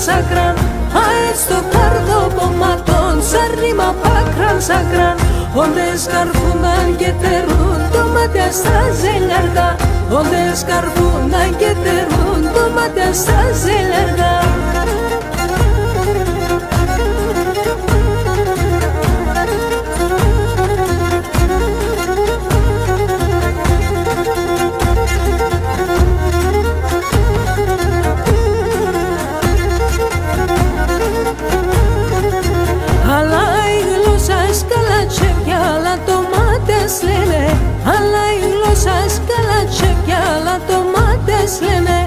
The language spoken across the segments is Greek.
σάκραν, αέτ στο καρδοπομάτων, σαν ρήμα πάκραν σάκραν. Όντες καρφούνταν και τερούν το μάτια στα ζελιαργά, όντες καρφούνταν και τερούν το μάτια στα ζελιαργά. Αλλά η γλώσσα σκαλάτσε κι άλλα τομάτες λένε, αλλά η γλώσσα σκαλάτσε κι άλλα τομάτες λένε.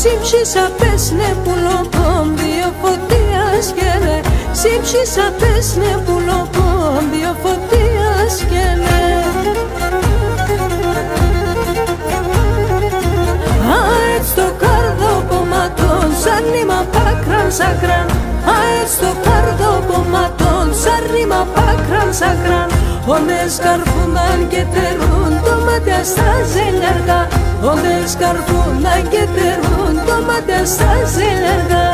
Σύμψισα πέσνε πουλοκόμπιο φωτίας καίνε, σύμψισα πέσνε πουλοκόμπιο φωτίας καίνε. Αέτ στο καρδοπομάτων, σαν ρήμα πάκραν σάκραν, αέτ στο καρδοπομάτων, σαν ρήμα πάκραν σάκραν. Όντες καρφούνταν και τερούν το μάτια στα ζελιαργά, όντες καρφούνταν και τερούν το μάτια στα ζελιαργά.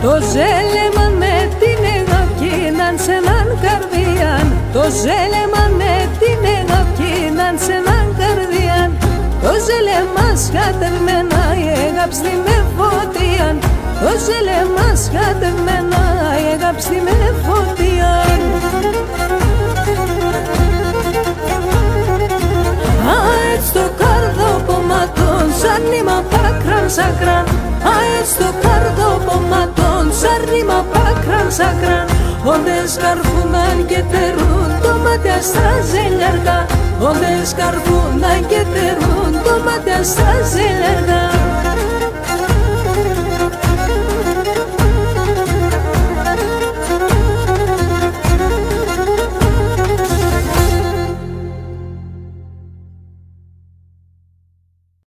Το ζέλεμαν με την εγωκίναν σε έναν καρδιάν, το ζέλεμαν με την εγωκίναν σε έναν καρδιάν. Το ζέλεμα σκατευμένα η έγαψη με φωτιάν, το ζέλεμα σκατευμένα η έγαψη με φωτιάν. Αέτ στο καρδοπομάτων, σαν ρήμα πάκραν σάκραν, αέτ στο καρδοπομάτων, σαν ρήμα πάκραν σάκραν. Όντες καρφούνταν και τερούν το μάτια στα ζελιαργά, όντες καρφούνταν και τερούν το μάτια στα ζελιαργά.